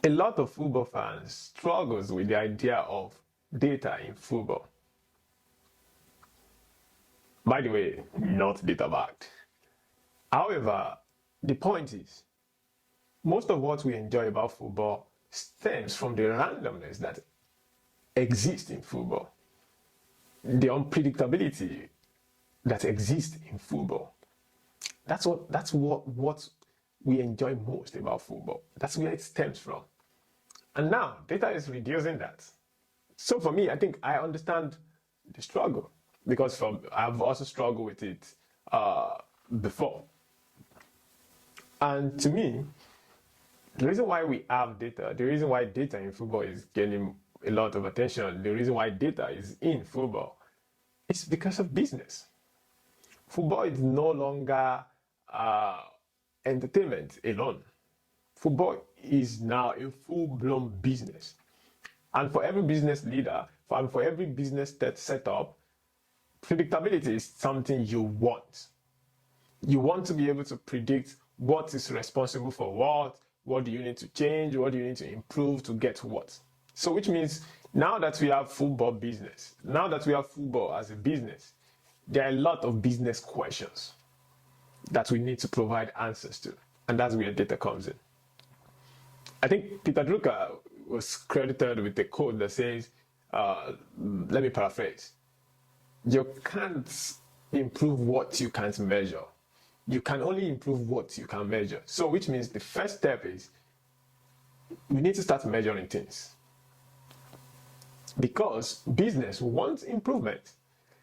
A lot of football fans struggles with the idea of data in football. By the way, not data backed. However, the point is, most of what we enjoy about football stems from the randomness that exists in football, the unpredictability that exists in football. That's what we enjoy most about football. That's where it stems from. And now data is reducing that. So for me, I think I understand the struggle because I've also struggled with it before. And to me, the reason why we have data, the reason why data in football is gaining a lot of attention, the reason why data is in football is because of business. Football is no longer entertainment alone. Football is now a full-blown business. And for every business leader, for every business setup, predictability is something you want. You want to be able to predict what is responsible for what do you need to change, what do you need to improve to get what. So which means now that we have football business, now that we have football as a business, there are a lot of business questions that we need to provide answers to. And that's where data comes in. I think Peter Drucker was credited with a quote that says, let me paraphrase, you can't improve what you can't measure. You can only improve what you can measure. So which means the first step is we need to start measuring things. Because business wants improvement.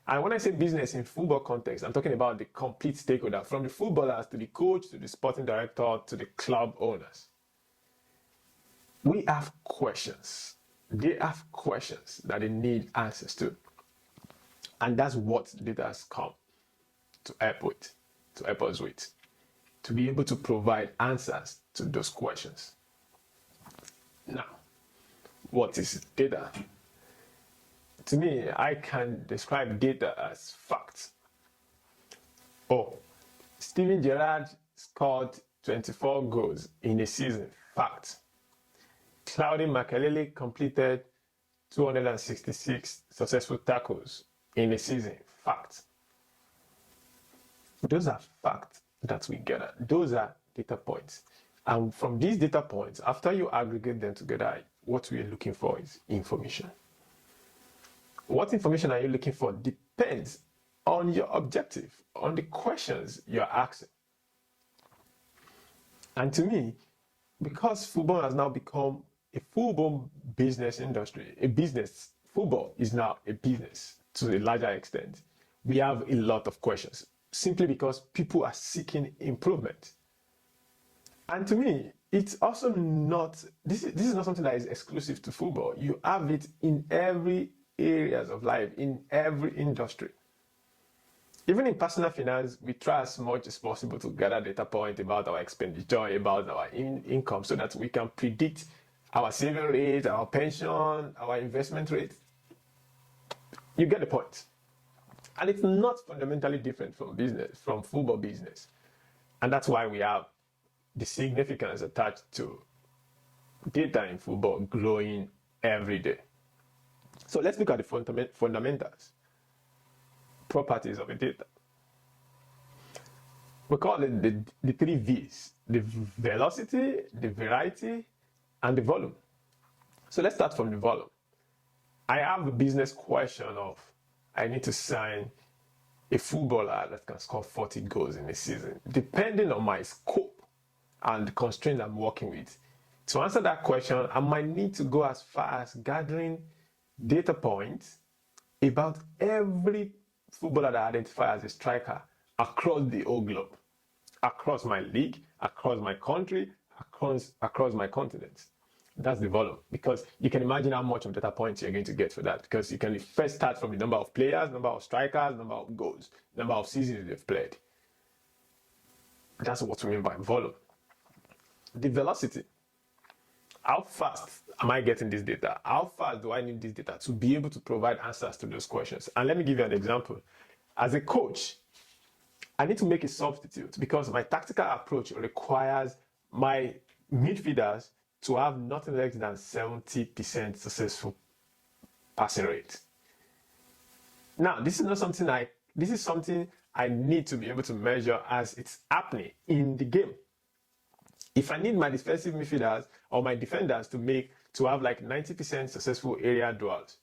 And when I say business in football context, I'm talking about the complete stakeholder, from the footballers to the coach, to the sporting director, to the club owners. We have questions. They have questions that they need answers to. And that's what data has come to help us with, to be able to provide answers to those questions. Now, what is data? To me, I can describe data as facts. Oh, Steven Gerrard scored 24 goals in a season. Fact. Claudio Makelele completed 266 successful tackles in a season. Fact. Those are facts that we gather. Those are data points. And from these data points, after you aggregate them together, what we are looking for is information. What information are you looking for depends on your objective, on the questions you're asking. And to me, because football has now become a full-blown business industry, football is now a business to a larger extent. We have a lot of questions simply because people are seeking improvement. And to me, it's also not, this is not something that is exclusive to football. You have it in every areas of life, in every industry. Even in personal finance, we try as much as possible to gather data points about our expenditure, about our income, so that we can predict our saving rate, our pension, our investment rate. You get the point. And it's not fundamentally different from football business. And that's why we have the significance attached to data in football growing every day. So let's look at the fundamentals, properties of a data. We call it the three V's: the velocity, the variety, and the volume. So let's start from the volume. I have a business question of, I need to sign a footballer that can score 40 goals in a season. Depending on my scope and the constraint I'm working with, to answer that question, I might need to go as far as gathering data points about every footballer that I identify as a striker across the whole globe, across my league, across my country, across my continent. That's the volume, because you can imagine how much of data points you're going to get for that, because you can first start from the number of players, number of strikers, number of goals, number of seasons they've played. That's what we mean by volume. The velocity. How fast am I getting this data? How fast do I need this data to be able to provide answers to those questions? And let me give you an example. As a coach, I need to make a substitute because my tactical approach requires my midfielders to have nothing less than 70% successful passing rate. Now, this is something I need to be able to measure as it's happening in the game. If I need my defensive midfielders or my defenders to have like 90% successful area duels,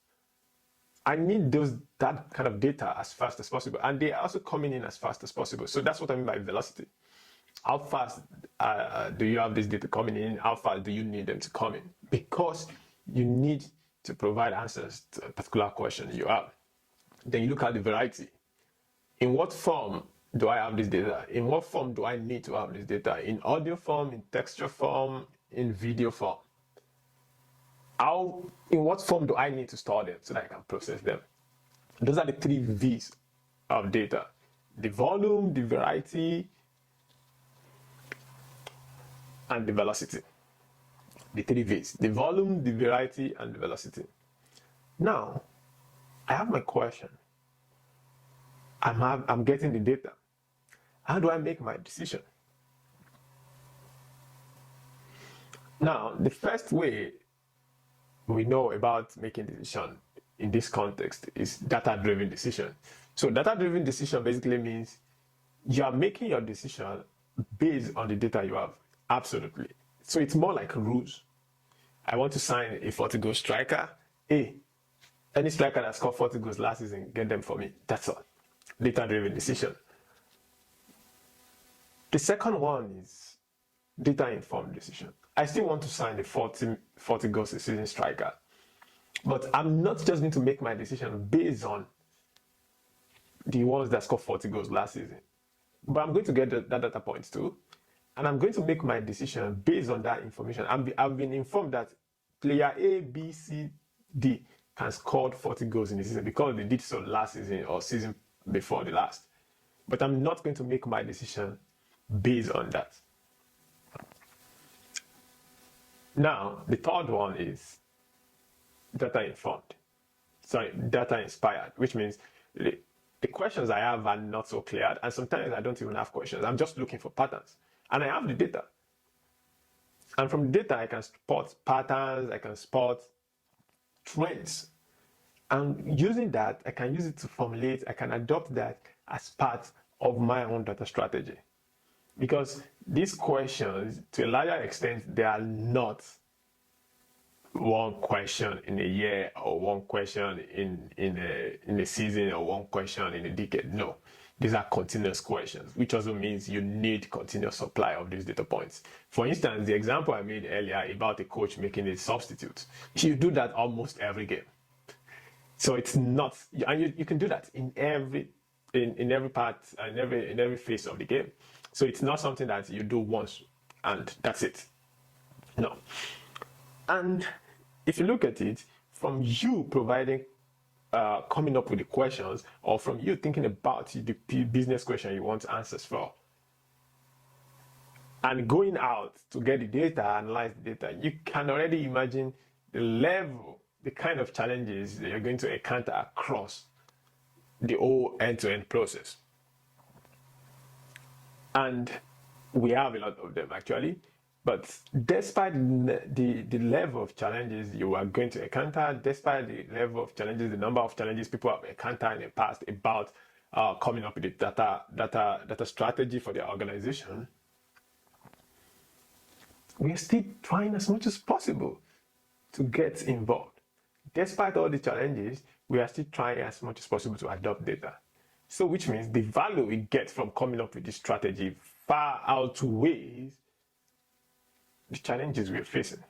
I need that kind of data as fast as possible, and they are also coming in as fast as possible. So that's what I mean by velocity. How fast do you have this data coming in? How fast do you need them to come in? Because you need to provide answers to a particular question you have. Then you look at the variety. In what form do I have this data? In what form do I need to have this data? In audio form, in texture form, in video form? In what form do I need to store them so that I can process them? Those are the 3 V's of data: the volume, the variety, and the velocity. The 3 V's: the volume, the variety, and the velocity. Now, I have my question. I'm getting the data. How do I make my decision? Now, the first way we know about making decision in this context is data-driven decision. So data-driven decision basically means you are making your decision based on the data you have. Absolutely. So it's more like rules. I want to sign a 40-goal striker. Any striker that scored 40 goals last season, get them for me. That's all. Data-driven decision. The second one is data-informed decision. I still want to sign a 40 goals a season striker, but I'm not just going to make my decision based on the ones that scored 40 goals last season, but I'm going to get that data points too, and I'm going to make my decision based on that information. I've been informed that player A, B, C, D can score 40 goals in the season because they did so last season or season before the last, but I'm not going to make my decision based on that. Now, the third one is data inspired, which means the questions I have are not so clear, and sometimes I don't even have questions. I'm just looking for patterns, and I have the data. And from the data, I can spot patterns, I can spot trends. And using that, I can use it to formulate, I can adopt that as part of my own data strategy. Because these questions, to a larger extent, they are not one question in a year or one question in a season or one question in a decade. No, these are continuous questions, which also means you need continuous supply of these data points. For instance, the example I made earlier about a coach making a substitute, you do that almost every game. So it's not, and you can do that in every part, in every phase of the game. So it's not something that you do once and that's it. No. And if you look at it, from you providing, coming up with the questions, or from you thinking about the business question you want answers for, and going out to get the data, analyze the data, you can already imagine the kind of challenges that you're going to encounter across the whole end-to-end process. And we have a lot of them actually, but despite the level of challenges you are going to encounter, despite the level of challenges, the number of challenges people have encountered in the past about coming up with a data strategy for their organization, we are still trying as much as possible to get involved. Despite all the challenges, we are still trying as much as possible to adopt data. So which means the value we get from coming up with this strategy far outweighs the challenges we're facing.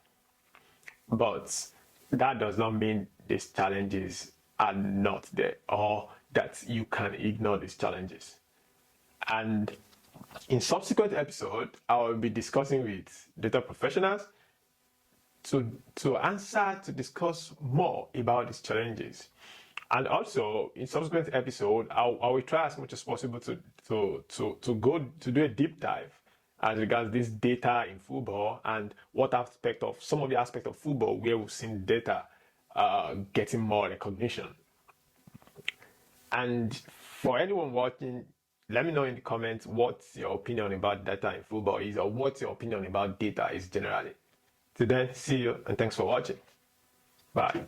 But that does not mean these challenges are not there or that you can ignore these challenges. And in subsequent episodes, I will be discussing with data professionals to discuss more about these challenges. And also, in subsequent episode, I will try as much as possible to do a deep dive as regards this data in football and some of the aspects of football where we've seen data getting more recognition. And for anyone watching, let me know in the comments what your opinion about data in football is, or what your opinion about data is generally. Till then, see you and thanks for watching. Bye.